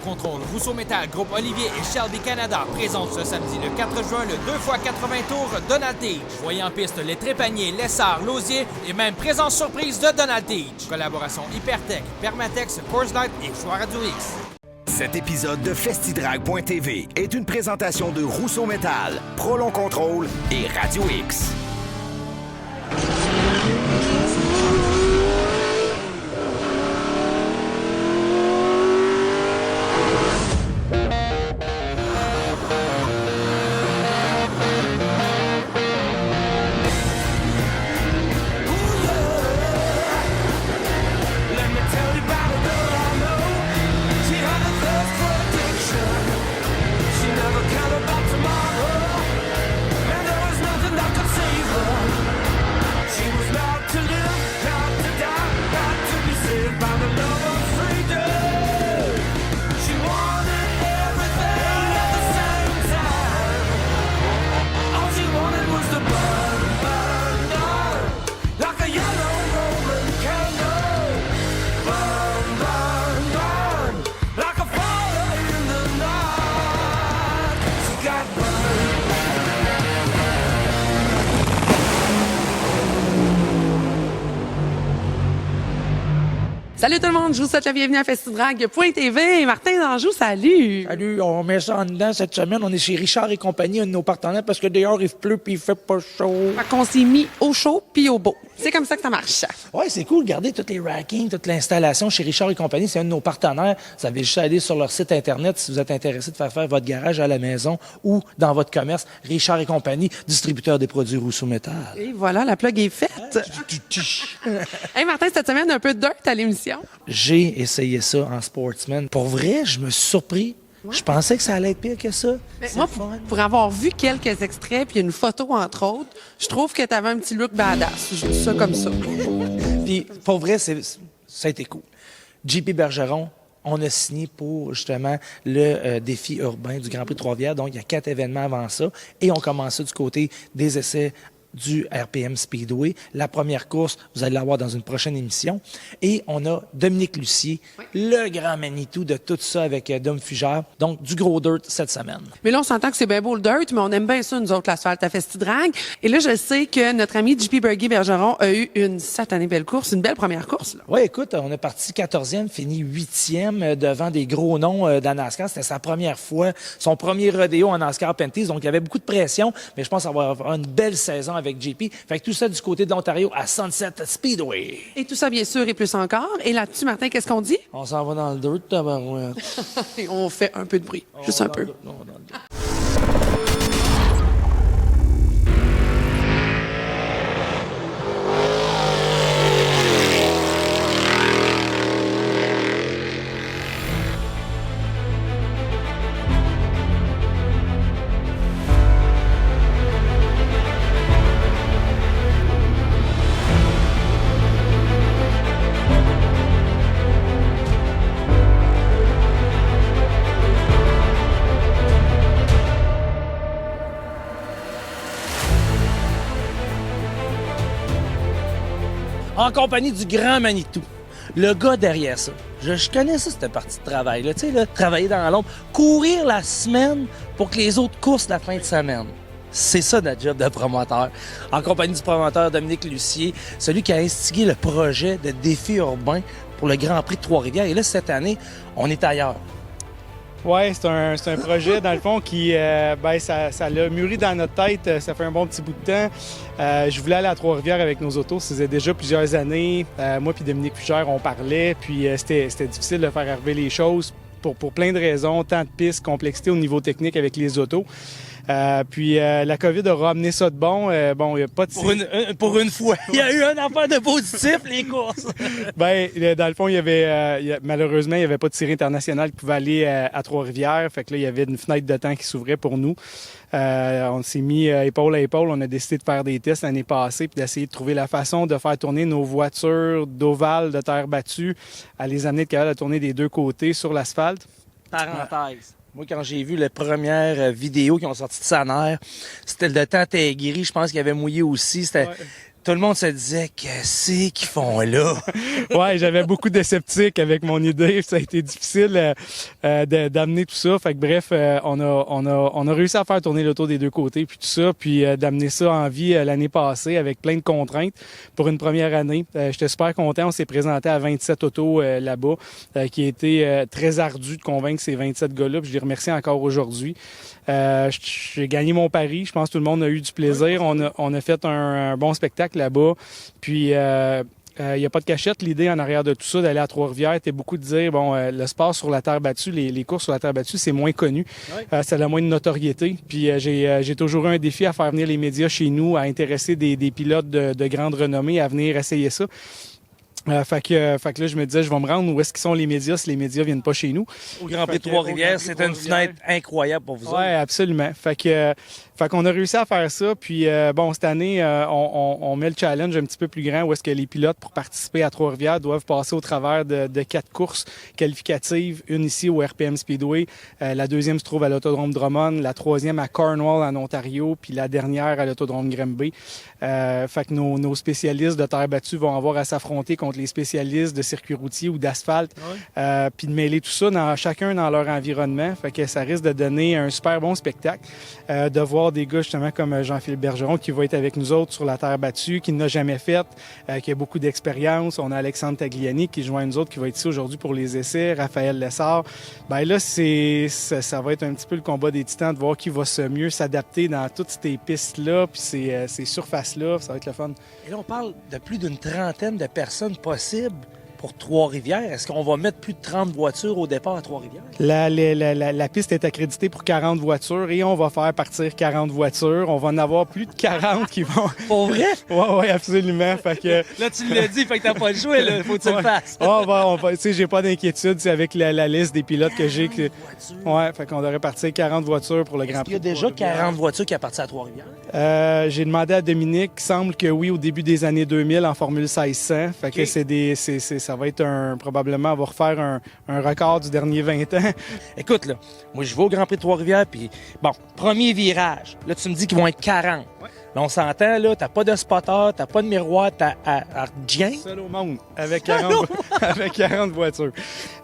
Contrôle, Rousseau Métal, Groupe Olivier et Shelby Canada présentent ce samedi le 4 juin le 2x80 tours Donald Teach. Voyez en piste les Trépaniers, Lessard, Lausier et même présence surprise de Donald Teach. Collaboration Hypertech, Permatex, Coors Light et Choix Radio X. Cet épisode de Festidrag.tv est une présentation de Rousseau Métal, Prolon Contrôle et Radio X. Salut tout le monde, je vous souhaite la bienvenue à Festidrag.tv. Martin Danjou, salut! Salut, on met ça en dedans cette semaine. On est chez Richard et compagnie, un de nos partenaires, parce que dehors, il pleut puis il fait pas chaud. Fait qu'on s'est mis au chaud puis au beau. C'est comme ça que ça marche. Ouais, c'est cool. Regardez tous les rackings, toute l'installation chez Richard et compagnie. C'est un de nos partenaires. Vous avez juste à aller sur leur site Internet si vous êtes intéressé de faire votre garage à la maison ou dans votre commerce. Richard et compagnie, distributeur des produits Rousseau Métal. Et voilà, la plug est faite. Hey Martin, cette semaine, un peu de dirt à l'émission. J'ai essayé ça en Sportsman. Pour vrai, je me suis surpris. Je pensais que ça allait être pire que ça. Moi, pour avoir vu quelques extraits puis une photo, entre autres, je trouve que t'avais un petit look badass. Je dis ça comme ça. Puis, pour vrai, ça a été cool. JP Bergeron, on a signé pour, justement, le défi urbain du Grand Prix de Trois-Rivières. Donc, il y a 4 événements avant ça. Et on commence ça du côté des essais du RPM Speedway. La première course, vous allez la voir dans une prochaine émission. Et on a Dominique Lucier, le grand Manitou de tout ça avec Dom Fugère. Donc, du gros dirt cette semaine. Mais là, on s'entend que c'est bien beau le dirt, mais on aime bien ça, nous autres, l'asphalte à Festidrag. Et là, je sais que notre ami JP Bergeron a eu une satanée belle course, une belle première course. Oui, écoute, on est parti 14e, fini 8e devant des gros noms dans NASCAR. C'était sa première fois, son premier rodéo en NASCAR Penties. Donc, il y avait beaucoup de pression, mais je pense avoir une belle saison avec JP. Fait que tout ça du côté de l'Ontario à Sunset Speedway. Et tout ça, bien sûr, et plus encore. Et là-dessus, Martin, qu'est-ce qu'on dit? On s'en va dans le dirt, tabarouette. Et on fait un peu de bruit. Juste un peu. En compagnie du grand Manitou. Le gars derrière ça. Je connais ça, cette partie de travail-là. Tu sais, là, travailler dans l'ombre. Courir la semaine pour que les autres coursent la fin de semaine. C'est ça notre job de promoteur. En compagnie du promoteur Dominique Lucier, celui qui a instigé le projet de défi urbain pour le Grand Prix de Trois-Rivières. Et là, cette année, on est ailleurs. Oui, c'est un projet, dans le fond, qui ça l'a mûri dans notre tête. Ça fait un bon petit bout de temps. Je voulais aller à Trois-Rivières avec nos autos. Ça faisait déjà plusieurs années. Moi puis Dominique Fugère, on parlait. Puis c'était difficile de faire arriver les choses pour plein de raisons. Tant de pistes, complexité au niveau technique avec les autos. Puis la COVID aura amené ça de bon. Bon, il n'y a pas de... Pour une fois, il y a eu un affaire de positif, les courses. Ben, dans le fond, malheureusement, il n'y avait pas de série internationale qui pouvait aller à Trois-Rivières. Fait que là, il y avait une fenêtre de temps qui s'ouvrait pour nous. On s'est mis épaule à épaule. On a décidé de faire des tests l'année passée puis d'essayer de trouver la façon de faire tourner nos voitures d'ovale, de terre battue, à les amener de capable à tourner des deux côtés sur l'asphalte. Parenthèse. Moi, quand j'ai vu les premières vidéos qui ont sorti de Saner, c'était le temps était gris. Je pense qu'il avait mouillé aussi. C'était tout le monde se disait, qu'est-ce qu'ils font là? Ouais, j'avais beaucoup de sceptiques avec mon idée. Ça a été difficile d'amener tout ça. Fait que bref, on a réussi à faire tourner l'auto des deux côtés, puis tout ça, puis d'amener ça en vie l'année passée avec plein de contraintes pour une première année. J'étais super content. On s'est présenté à 27 autos là-bas, qui a été très ardu de convaincre ces 27 gars-là. Puis je les remercie encore aujourd'hui. J'ai gagné mon pari. Je pense que tout le monde a eu du plaisir. On a fait un bon spectacle là-bas. Puis, il n'y a pas de cachette. L'idée en arrière de tout ça, d'aller à Trois-Rivières, était beaucoup de dire, le sport sur la terre battue, les courses sur la terre battue, c'est moins connu. Ça a moins de notoriété. Puis, j'ai toujours eu un défi à faire venir les médias chez nous, à intéresser des pilotes de grande renommée à venir essayer ça. Fait que là, je me disais, je vais me rendre où est-ce qu'ils sont les médias si les médias viennent pas chez nous. Au Grand Prix de Trois-Rivières, c'est une fenêtre incroyable pour vous autres. Oui, absolument. Fait qu'on a réussi à faire ça. Puis, cette année, on met le challenge un petit peu plus grand où est-ce que les pilotes, pour participer à Trois-Rivières, doivent passer au travers de 4 courses qualificatives. Une ici au RPM Speedway. La deuxième se trouve à l'Autodrome Drummond. La troisième à Cornwall, en Ontario. Puis la dernière à l'Autodrome Granby. Fait que nos spécialistes de terre battue vont avoir à s'affronter contre les spécialistes de circuit routier ou d'asphalte. Puis de mêler tout ça chacun dans leur environnement. Fait que ça risque de donner un super bon spectacle. De voir des gars justement comme Jean-Philippe Bergeron qui va être avec nous autres sur la terre battue, qui n'a jamais fait, qui a beaucoup d'expérience. On a Alexandre Tagliani qui joint nous autres, qui va être ici aujourd'hui pour les essais. Raphaël Lessard. Là, ça va être un petit peu le combat des titans de voir qui va mieux s'adapter dans toutes ces pistes-là puis ces surfaces-là. Ça va être le fun. Et là, on parle de plus d'une trentaine de personnes possibles pour Trois-Rivières. Est-ce qu'on va mettre plus de 30 voitures au départ à Trois-Rivières? La piste est accréditée pour 40 voitures et on va faire partir 40 voitures. On va en avoir plus de 40 qui vont... Pour vrai? Oui, absolument. Fait que... Là, tu l'as dit, fait que t'as pas le choix, là. Faut que tu le fasses. Tu sais, j'ai pas d'inquiétude. C'est avec la liste des pilotes que j'ai. Ouais, fait qu'on devrait partir 40 voitures pour le Grand Prix. Il y a déjà 40 voitures qui appartiennent à Trois-Rivières? J'ai demandé à Dominique. Il semble que oui, au début des années 2000, en Formule 1600. Fait que ça va être probablement, on va refaire un record du dernier 20 ans. Écoute, là, moi, je vais au Grand Prix de Trois-Rivières, puis premier virage. Là, tu me dis qu'ils vont être 40. Ouais. Là, on s'entend, là, t'as pas de spotter, t'as pas de miroir, t'as rien. Seul au monde, avec 40 voitures.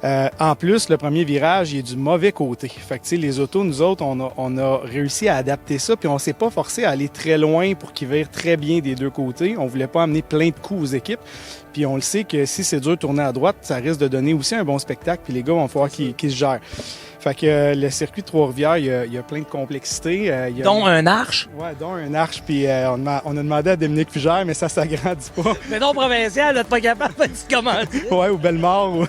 En plus, le premier virage, il est du mauvais côté. Fait que, tu sais, les autos, nous autres, on a réussi à adapter ça, puis on s'est pas forcé à aller très loin pour qu'ils virent très bien des deux côtés. On voulait pas amener plein de coups aux équipes. Puis on le sait que si c'est dur de tourner à droite, ça risque de donner aussi un bon spectacle, puis les gars vont falloir qu'ils se gèrent. Fait que le circuit de Trois-Rivières, il y a plein de complexité. Dont un arche? Oui, dont un arche. Puis on a demandé à Dominique Fugère, mais ça s'agrandit pas. Mais non, provincial, là, t'es pas capable de se commander. Oui, ou Bellemare.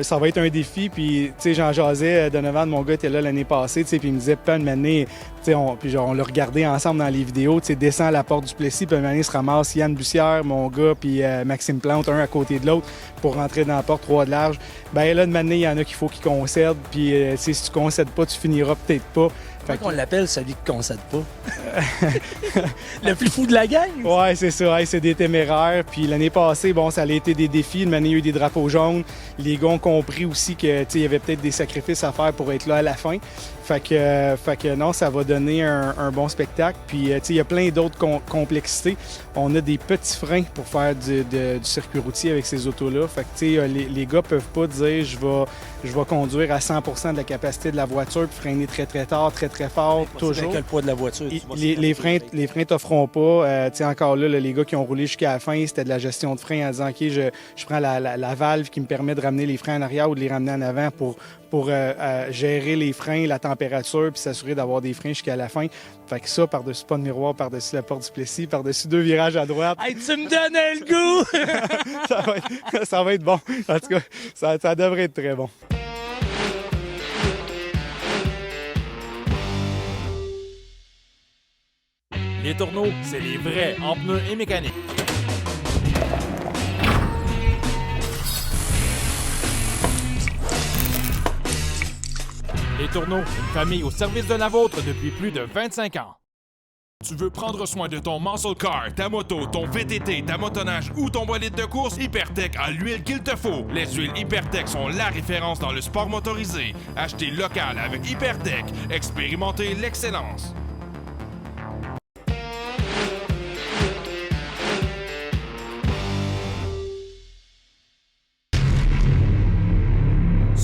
Ça va être un défi. Puis, tu sais, j'en jasais, Donovan, mon gars, était là l'année passée, tu sais, puis il me disait, pas une année, tu sais, on l'a regardé ensemble dans les vidéos, tu sais, descend à la porte du Plessis, puis une année, se ramasse Yann Bussière, mon gars, puis Maxime Plante, un à côté de l'autre, pour rentrer dans la porte 3 de large. Là, de maintenant, il y en a qu'il faut qu'ils concèdent, puis si tu concèdes pas, tu finiras peut-être pas. Comment qu'on l'appelle, celui qui ne concède pas? Le plus fou de la gang? Oui, c'est ça. Ouais, c'est des téméraires. Puis l'année passée, ça a été des défis. Une année, il y a eu des drapeaux jaunes. Les gars ont compris aussi qu'il y avait peut-être des sacrifices à faire pour être là à la fin. Fait que non, ça va donner un bon spectacle. Puis, il y a plein d'autres complexités. On a des petits freins pour faire du circuit routier avec ces autos-là. Fait que, les gars peuvent pas dire je vais conduire à 100% de la capacité de la voiture puis freiner très, très tard, très, très fort, toujours. Avec le poids de la voiture. Les freins t'offront pas. Encore là, les gars qui ont roulé jusqu'à la fin, c'était de la gestion de frein en disant, OK, je prends la valve qui me permet de ramener les freins en arrière ou de les ramener en avant pour gérer les freins, la température, puis s'assurer d'avoir des freins jusqu'à la fin. Fait que ça, par-dessus pas de miroir, par-dessus la porte du Plessis, par-dessus 2 virages à droite. Hey, tu me donnes le goût! ça va être bon. En tout cas, ça devrait être très bon. Les tourneaux, c'est les vrais en pneus et mécanique. Les Tourneaux, une famille au service de la vôtre depuis plus de 25 ans. Tu veux prendre soin de ton muscle car, ta moto, ton VTT, ta motoneige ou ton bolide de course? Hypertech a l'huile qu'il te faut. Les huiles Hypertech sont la référence dans le sport motorisé. Achetez local avec Hypertech. Expérimentez l'excellence.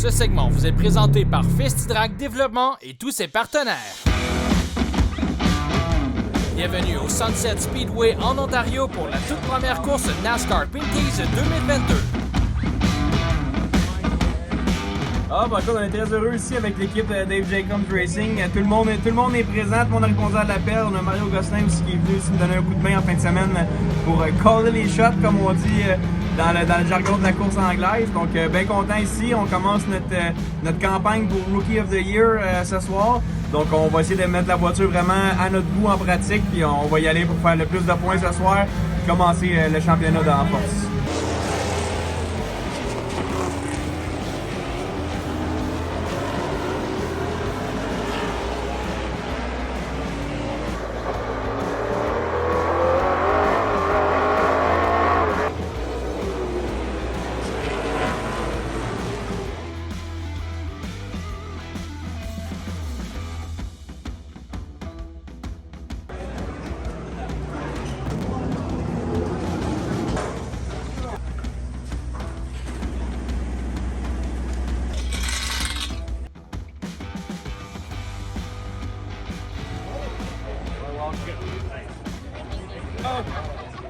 Ce segment vous est présenté par FestiDrag Développement et tous ses partenaires. Bienvenue au Sunset Speedway en Ontario pour la toute première course NASCAR Pinties 2022. Écoute, on est très heureux ici avec l'équipe Dave Jacobs Racing. Tout le monde est présent, tout le monde a répondu à l'appel. On a Mario Gosselin aussi qui est venu aussi me donner un coup de main en fin de semaine pour caller les shots, comme on dit dans le jargon de la course anglaise. Donc, bien content ici. On commence notre campagne pour Rookie of the Year ce soir. Donc, on va essayer de mettre la voiture vraiment à notre goût en pratique. Puis, on va y aller pour faire le plus de points ce soir et commencer le championnat en force.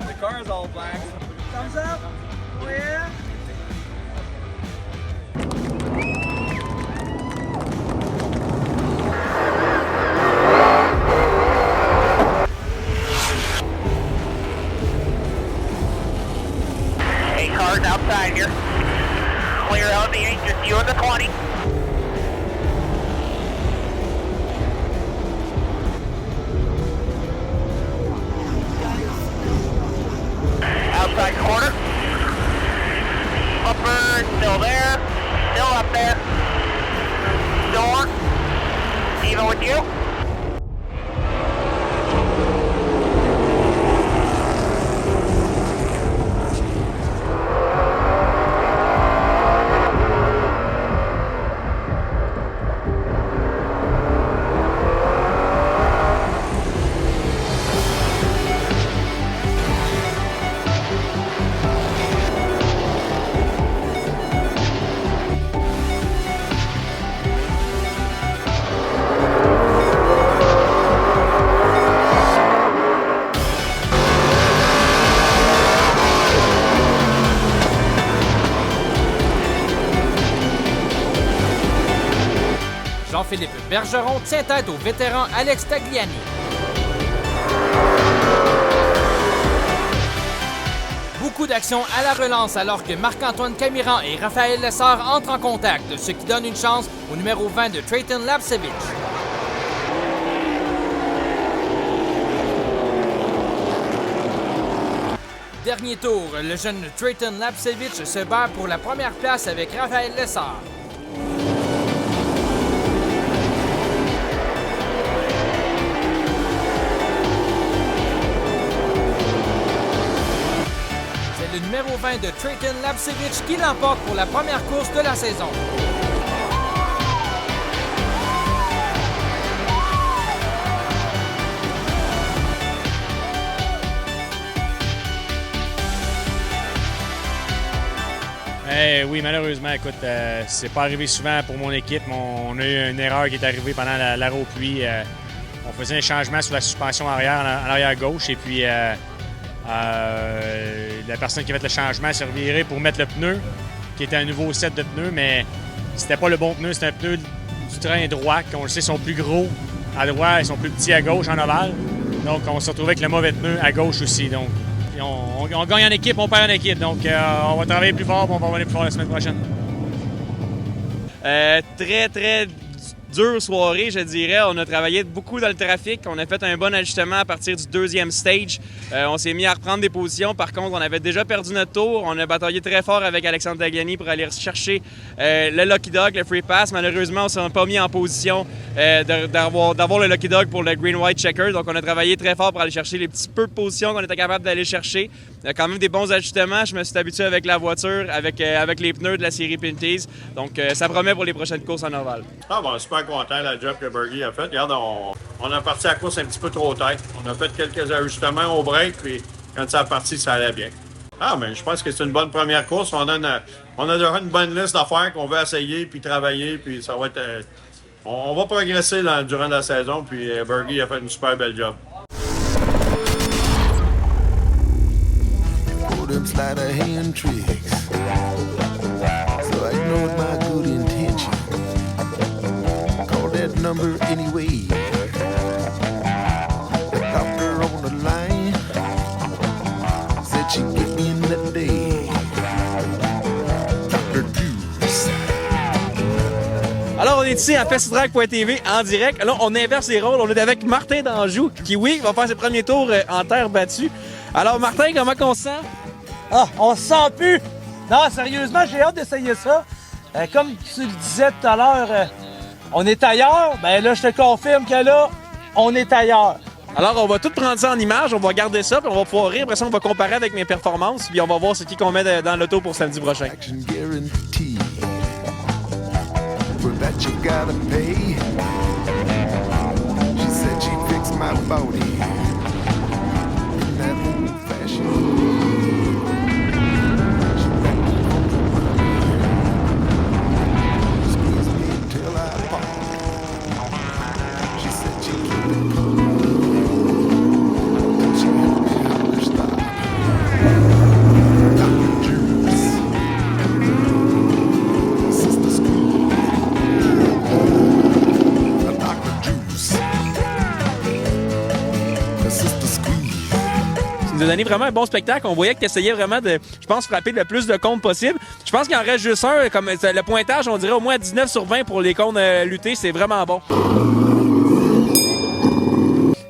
The car is all black. Thumbs up? Oh yeah? Hey, cars outside here. Clear elevating, just you and the 20. Outside corner. Upper, still there. Still up there. Door. Even with you. Jean-Philippe Bergeron tient tête au vétéran Alex Tagliani. Beaucoup d'action à la relance alors que Marc-Antoine Camiran et Raphaël Lessard entrent en contact, ce qui donne une chance au numéro 20 de Trayton Lapcevich. Dernier tour, le jeune Trayton Lapcevich se bat pour la première place avec Raphaël Lessard. Le numéro 20 de Trayton Lapcevich qui l'emporte pour la première course de la saison. Oui, malheureusement, écoute, c'est pas arrivé souvent pour mon équipe. On a eu une erreur qui est arrivée pendant l'arrêt aux pluies. On faisait un changement sur la suspension arrière, en arrière gauche, et puis la personne qui a fait le changement s'est revirée pour mettre le pneu, qui était un nouveau set de pneus, mais c'était pas le bon pneu, c'était un pneu du train droit, qu'on le sait, sont plus gros à droite, ils sont plus petits à gauche en ovale. Donc, on se retrouve avec le mauvais pneu à gauche aussi. Donc, on gagne en équipe, on perd en équipe. Donc, on va travailler plus fort, on va revenir plus fort la semaine prochaine. Très dure soirée, je dirais. On a travaillé beaucoup dans le trafic. On a fait un bon ajustement à partir du deuxième stage. On s'est mis à reprendre des positions. Par contre, on avait déjà perdu notre tour. On a bataillé très fort avec Alexandre Tagliani pour aller chercher le Lucky Dog, le Free Pass. Malheureusement, on ne s'est pas mis en position d'avoir le Lucky Dog pour le Green-White Checker. Donc, on a travaillé très fort pour aller chercher les petits peu de positions qu'on était capable d'aller chercher. Il y a quand même des bons ajustements. Je me suis habitué avec la voiture, avec les pneus de la série Pinties. Donc, ça promet pour les prochaines courses en ovale. Super content de la job que Bergie a fait. Regarde, on a parti la course un petit peu trop tête. On a fait quelques ajustements au break, puis quand ça a parti, ça allait bien. Ah, mais je pense que c'est une bonne première course. On a déjà une bonne liste d'affaires qu'on veut essayer, puis travailler, puis ça va être... on va progresser durant la saison, puis Bergie a fait une super belle job. Them sleight of hand tricks, so I know my good intention. Call that number anyway. The doctor on the line said she'd get me in that day. Dr. Juice. Alors, on est ici à festidrag.tv en direct. Là, on inverse les rôles. On est avec Martin d'Anjou, qui, oui, va faire ses premiers tours en terre battue. Alors, Martin, comment on se sent? Ah, on se sent plus! Non, sérieusement, j'ai hâte d'essayer ça. Comme tu le disais tout à l'heure, on est ailleurs. Ben là, je te confirme que là, on est ailleurs. Alors, on va tout prendre ça en image, on va garder ça, puis on va pouvoir rire. Après ça, on va comparer avec mes performances, puis on va voir ce qu'on met dans l'auto pour samedi prochain. Action guarantee. For that you gotta pay. She said she'd fix my body. In that old fashion. nous a donné vraiment un bon spectacle. On voyait que tu essayais vraiment de, je pense, frapper le plus de comptes possible. Je pense qu'il en reste juste un. Comme le pointage, on dirait au moins 19 sur 20 pour les comptes luttés. C'est vraiment bon.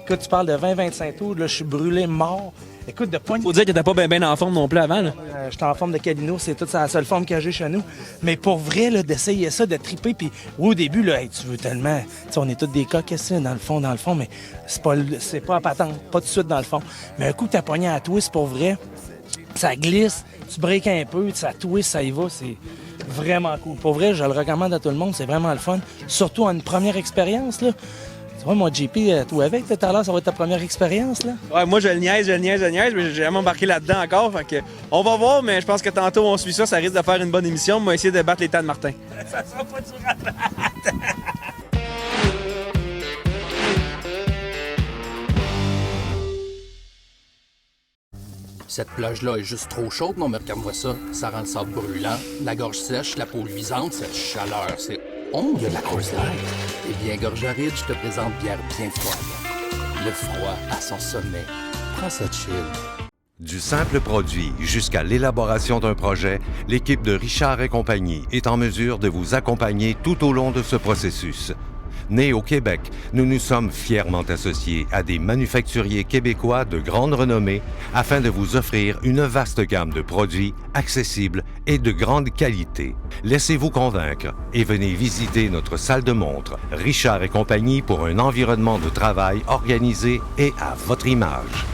Écoute, tu parles de 20-25 tours, là, je suis brûlé mort. Écoute, de pointe. Faut dire que t'étais pas bien en forme non plus avant, là. J'étais en forme de Calino, c'est toute la seule forme que j'ai chez nous. Mais pour vrai, là, d'essayer ça, de triper, puis oui, au début, là, hey, tu veux tellement. Tu sais, on est tous des coqs, dans le fond, mais c'est pas à patente, pas tout de suite dans le fond. Mais un coup que t'as pogné à twist, pour vrai, ça glisse, tu breaks un peu, ça twist, ça y va, c'est vraiment cool. Pour vrai, je le recommande à tout le monde, c'est vraiment le fun. Surtout en une première expérience, là. Ouais, moi, JP, toi avec, tout à l'heure, ça va être ta première expérience, là? Ouais, moi, je le niaise, mais j'ai jamais embarqué là-dedans encore. Fait que, on va voir, mais je pense que tantôt, on suit ça, ça risque de faire une bonne émission. On va essayer de battre les temps de Martin. Ça sera pas dur à battre. Cette plage-là est juste trop chaude, non, mais regarde-moi ça. Ça rend le sable brûlant, la gorge sèche, la peau luisante, cette chaleur, c'est... Oh, il y a de la Coors Light. Eh bien, Gorge Aride, je te présente bière bien froide. Le froid à son sommet. Prends ça chill. Du simple produit jusqu'à l'élaboration d'un projet, l'équipe de Richard et compagnie est en mesure de vous accompagner tout au long de ce processus. Nés au Québec, nous nous sommes fièrement associés à des manufacturiers québécois de grande renommée afin de vous offrir une vaste gamme de produits accessibles et de grande qualité. Laissez-vous convaincre et venez visiter notre salle de montre Richard et compagnie pour un environnement de travail organisé et à votre image.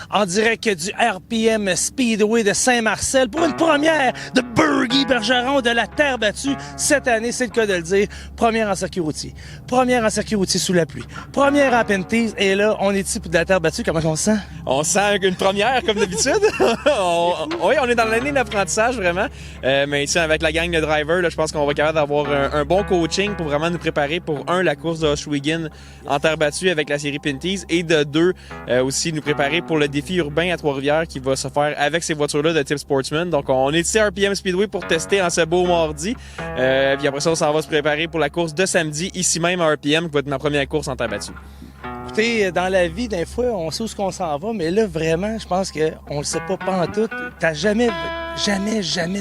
En direct du RPM Speedway de Saint-Marcel pour une première de Bergie Bergeron de la terre battue. Cette année, c'est le cas de le dire. Première en circuit routier. Première en circuit routier sous la pluie. Première en Penties. Et là, on est ici pour de la terre battue. Comment on se sent? On sent une première, comme d'habitude. Oui, on est dans l'année d'apprentissage, vraiment. Mais ici, avec la gang de drivers, là, je pense qu'on va être capable d'avoir un bon coaching pour vraiment nous préparer pour, la course de Ohsweken en terre battue avec la série Penties. Et de deux, aussi nous préparer pour le défi urbain à Trois-Rivières qui va se faire avec ces voitures-là de type Sportsman. Donc, on est ici à RPM Speedway pour tester en ce beau mardi. Puis après ça, on s'en va se préparer pour la course de samedi, ici même à RPM, qui va être ma première course en terre battue. Écoutez, dans la vie, des fois, on sait où on s'en va, mais là, vraiment, je pense qu'on le sait pas pantoute. T'as jamais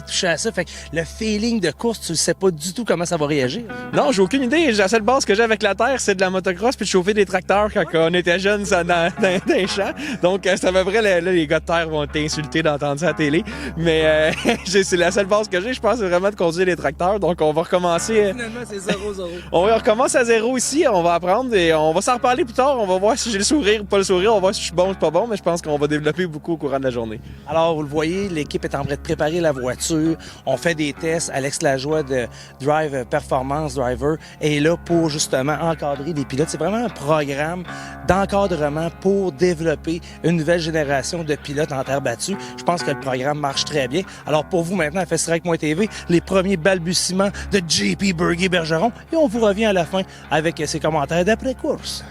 touché à ça. Fait que le feeling de course, tu ne sais pas du tout comment ça va réagir. Non, j'ai aucune idée. La seule base que j'ai avec la terre, c'est de la motocross puis de chauffer des tracteurs quand on était jeunes dans les champs. Donc, c'est à peu près, là, les gars de terre vont t'insulter d'entendre ça à la télé. Mais c'est la seule base que j'ai, je pense, c'est vraiment de conduire les tracteurs. Donc, on va recommencer. Finalement, c'est 0-0. On recommence à zéro ici. On va apprendre et on va s'en reparler plus tard. On va voir si j'ai le sourire ou pas le sourire. On va voir si je suis bon ou pas bon, mais je pense qu'on va développer beaucoup au courant de la journée. Alors, vous le voyez, l'équipe est en train de préparer la voiture. On fait des tests. Alex Lajoie de Drive Performance Driver est là pour justement encadrer les pilotes. C'est vraiment un programme d'encadrement pour développer une nouvelle génération de pilotes en terre battue. Je pense que le programme marche très bien. Alors, pour vous maintenant, à FestiDrag.tv, les premiers balbutiements de JP Bergeron. Et on vous revient à la fin avec ses commentaires d'après-course.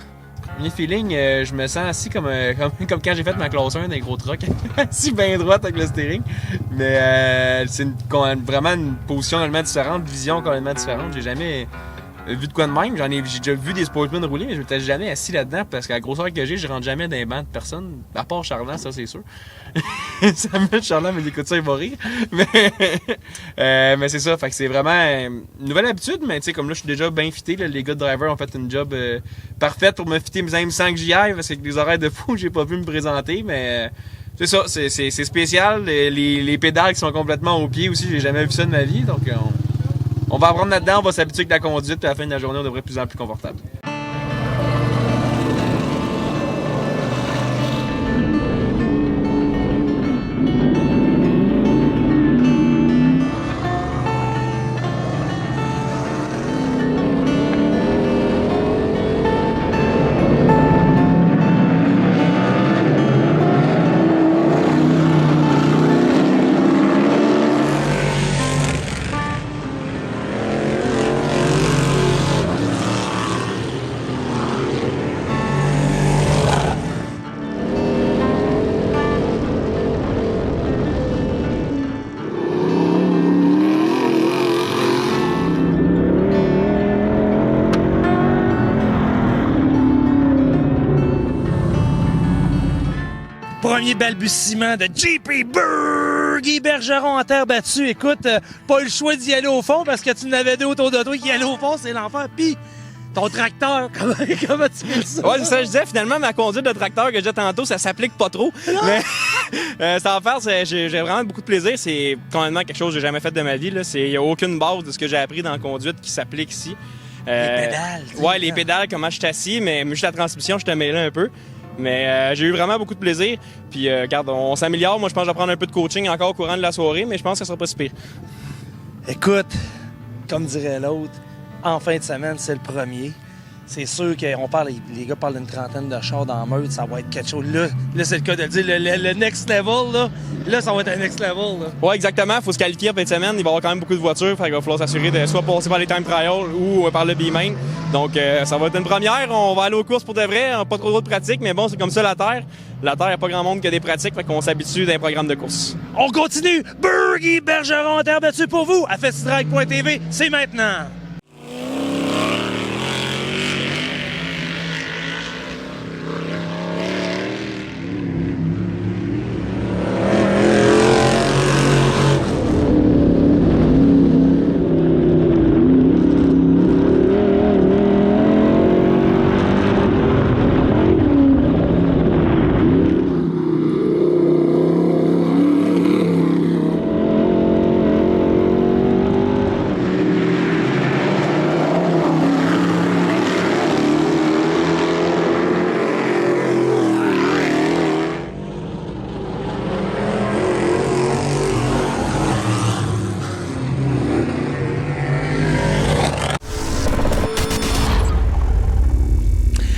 Mes feelings, je me sens assis comme quand j'ai fait ma classe 1 d'un gros truck, assis bien droite avec le steering. Mais c'est vraiment une position complètement différente, une vision complètement différente. J'ai jamais vu de quoi de même. J'ai déjà vu des sportsmen rouler, mais je m'étais jamais assis là-dedans parce qu'à la grosseur que j'ai, je rentre jamais dans les bancs de personne, à part Charland, ça c'est sûr. Samuel Charland, mais écoute ça, il va rire. Mais c'est ça, fait que c'est vraiment une nouvelle habitude, mais tu sais, comme là, je suis déjà bien fité, les gars de driver ont fait une job parfaite pour me fitter, même sans que j'y aille, parce que avec des horaires de fou, j'ai pas pu me présenter, mais c'est ça, c'est spécial. Les pédales qui sont complètement au pied aussi, j'ai jamais vu ça de ma vie, donc on va apprendre là-dedans, on va s'habituer avec la conduite, puis à la fin de la journée, on devrait être de plus en plus confortable. Premier balbutiement de JP Bergeron en terre battue. Écoute, pas le choix d'y aller au fond parce que tu n'avais deux autour de toi qui allaient au fond, c'est l'enfer. Puis ton tracteur, comment tu fais ça? Ouais, c'est ça, je disais, finalement, ma conduite de tracteur que j'ai tantôt, ça s'applique pas trop. Mais sans faire, j'ai vraiment beaucoup de plaisir. C'est complètement quelque chose que j'ai jamais fait de ma vie. Il n'y a aucune base de ce que j'ai appris dans la conduite qui s'applique ici. Les pédales. Ouais, les pédales, comment je suis assis, mais juste la transmission, je te mêlais un peu. Mais j'ai eu vraiment beaucoup de plaisir. Puis, regarde, on s'améliore. Moi, je pense que je vais prendre un peu de coaching encore au courant de la soirée, mais je pense que ça sera pas si pire. Écoute, comme dirait l'autre, en fin de semaine, c'est le premier. C'est sûr qu'on parle, les gars parlent d'une trentaine de chars dans la meute, ça va être quelque chose. Là c'est le cas de le dire, le next level, là, ça va être un next level. Là. Ouais, exactement. Il faut se qualifier en fin de semaine. Il va y avoir quand même beaucoup de voitures. Fait qu'il va falloir s'assurer de soit passer par les time trials ou par le B-Main. Donc, ça va être une première. On va aller aux courses pour de vrai. On n'a pas trop de pratique, mais bon, c'est comme ça la Terre. La Terre, il n'y a pas grand monde qui a des pratiques, fait qu'on s'habitue d'un programme de course. On continue! Bergie Bergeron en terre battue pour vous à FestiDrag.tv. C'est maintenant!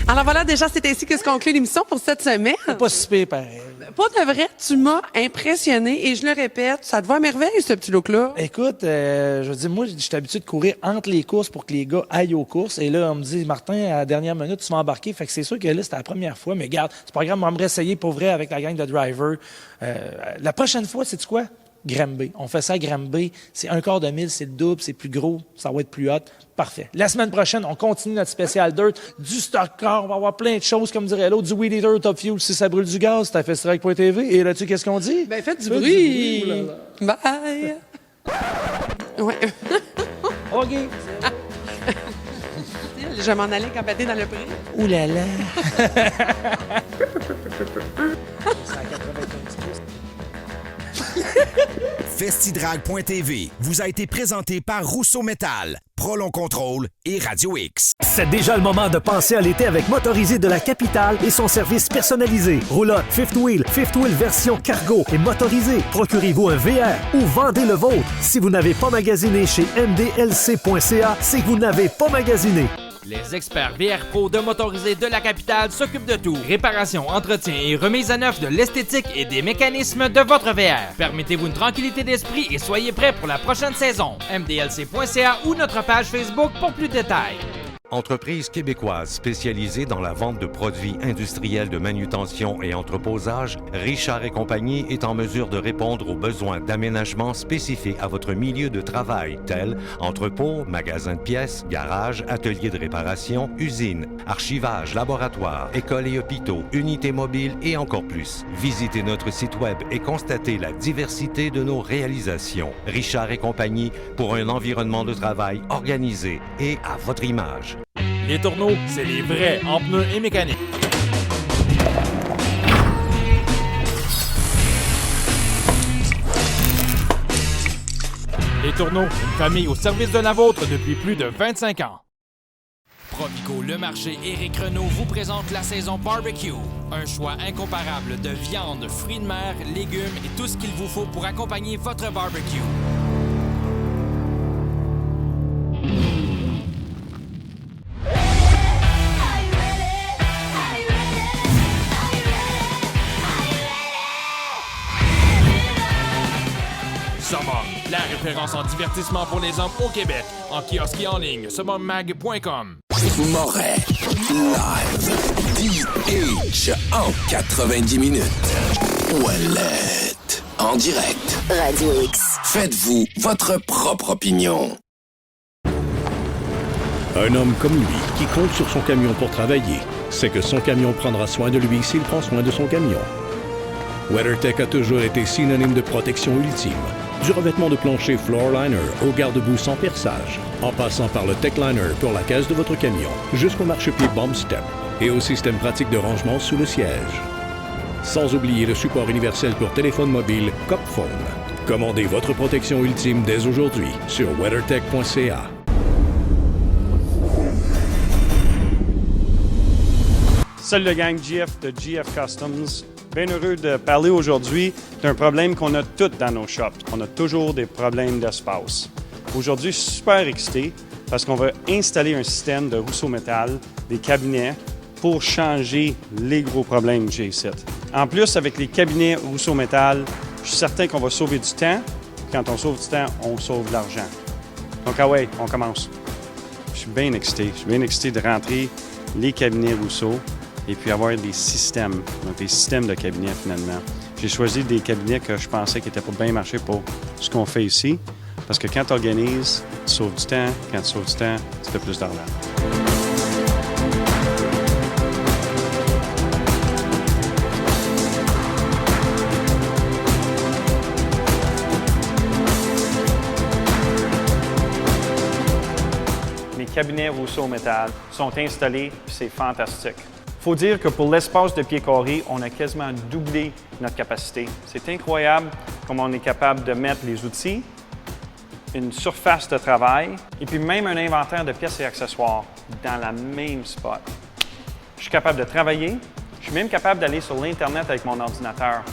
Alors voilà, déjà, c'est ainsi que se conclut l'émission pour cette semaine. C'est pas si pire, pareil. Pas de vrai, tu m'as impressionné et je le répète, ça te va à merveille, ce petit look-là. Écoute, je veux dire, moi, je suis habitué de courir entre les courses pour que les gars aillent aux courses. Et là, on me dit, Martin, à la dernière minute, tu vas embarquer. Fait que c'est sûr que là, c'était la première fois. Mais regarde, ce programme, on va me réessayer pour vrai avec la gang de driver. La prochaine fois, sais-tu quoi? Granby. On fait ça à Granby. C'est un quart de mille, c'est le double, c'est plus gros, ça va être plus hot. Parfait. La semaine prochaine, on continue notre spécial dirt, du stock car, on va avoir plein de choses, comme dirait l'autre, du Weed Eater, Top Fuel, si ça brûle du gaz, c'est à FestiDrag.tv. Et là-dessus, qu'est-ce qu'on dit? Ben, faites du bruit! Bye! Ouais. OK. Je m'en allais capoter dans le prix. Ouh là là! FestiDrag.tv vous a été présenté par Rousseau Métal. Prolon Contrôle et Radio X. C'est déjà le moment de penser à l'été avec Motorisé de la Capitale et son service personnalisé. Roulotte, fifth wheel version cargo et motorisé. Procurez-vous un VR ou vendez le vôtre. Si vous n'avez pas magasiné chez mdlc.ca, c'est que vous n'avez pas magasiné. Les experts VR Pro de Motorisé de la Capitale s'occupent de tout. Réparation, entretien et remise à neuf de l'esthétique et des mécanismes de votre VR. Permettez-vous une tranquillité d'esprit et soyez prêts pour la prochaine saison. mdlc.ca ou notre page Facebook pour plus de détails. Entreprise québécoise spécialisée dans la vente de produits industriels de manutention et entreposage, Richard et Compagnie est en mesure de répondre aux besoins d'aménagement spécifiques à votre milieu de travail, tels entrepôts, magasins de pièces, garages, ateliers de réparation, usines, archivage, laboratoires, écoles et hôpitaux, unités mobiles et encore plus. Visitez notre site web et constatez la diversité de nos réalisations. Richard et Compagnie pour un environnement de travail organisé et à votre image. Les tourneaux, c'est les vrais en pneus et mécanique. Les tourneaux, une famille au service de la vôtre depuis plus de 25 ans. Provigo Le Marché Éric Renaud vous présente la saison barbecue. Un choix incomparable de viande, fruits de mer, légumes et tout ce qu'il vous faut pour accompagner votre barbecue. Summum, la référence en divertissement pour les hommes au Québec. En kiosque et en ligne, summummag.com. Moret, live, DH, en 90 minutes. Ouellette, en direct. Radio X. Faites-vous votre propre opinion. Un homme comme lui, qui compte sur son camion pour travailler, sait que son camion prendra soin de lui s'il prend soin de son camion. WeatherTech a toujours été synonyme de protection ultime. Du revêtement de plancher Floorliner au garde-boue sans perçage, en passant par le Techliner pour la caisse de votre camion, jusqu'au marchepied Bomb Step et au système pratique de rangement sous le siège. Sans oublier le support universel pour téléphone mobile CopPhone. Commandez votre protection ultime dès aujourd'hui sur weathertech.ca. Salut le gang GF de GF Customs. Bien heureux de parler aujourd'hui d'un problème qu'on a tous dans nos shops. On a toujours des problèmes d'espace. Aujourd'hui, je suis super excité parce qu'on va installer un système de Rousseau Métal, des cabinets, pour changer les gros problèmes que j'ai ici. En plus, avec les cabinets Rousseau Métal, je suis certain qu'on va sauver du temps. Quand on sauve du temps, on sauve de l'argent. Donc, ah ouais, on commence. Je suis bien excité. Je suis bien excité de rentrer les cabinets Rousseau et puis avoir des systèmes, donc des systèmes de cabinets finalement. J'ai choisi des cabinets que je pensais qui étaient pour bien marcher pour ce qu'on fait ici, parce que quand tu organises, tu sauves du temps. Quand tu sauves du temps, tu fais plus d'argent. Les cabinets Rousseau Métal sont installés, puis c'est fantastique. Il faut dire que pour l'espace de pieds carrés, on a quasiment doublé notre capacité. C'est incroyable comme on est capable de mettre les outils, une surface de travail et puis même un inventaire de pièces et accessoires dans la même spot. Je suis capable de travailler, je suis même capable d'aller sur l'Internet avec mon ordinateur.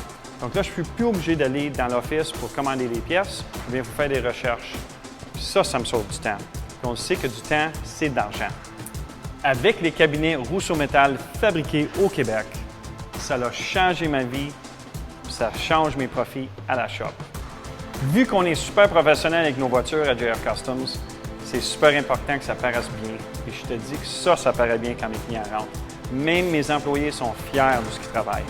Donc là, je ne suis plus obligé d'aller dans l'office pour commander les pièces ou bien pour faire des recherches. Ça me sauve du temps. Puis on sait que du temps, c'est de l'argent. Avec les cabinets Rousseau Métal fabriqués au Québec, ça a changé ma vie, ça change mes profits à la shop. Vu qu'on est super professionnel avec nos voitures à GF Customs, c'est super important que ça paraisse bien. Et je te dis que ça paraît bien quand mes clients rentrent. Même mes employés sont fiers de ce qu'ils travaillent.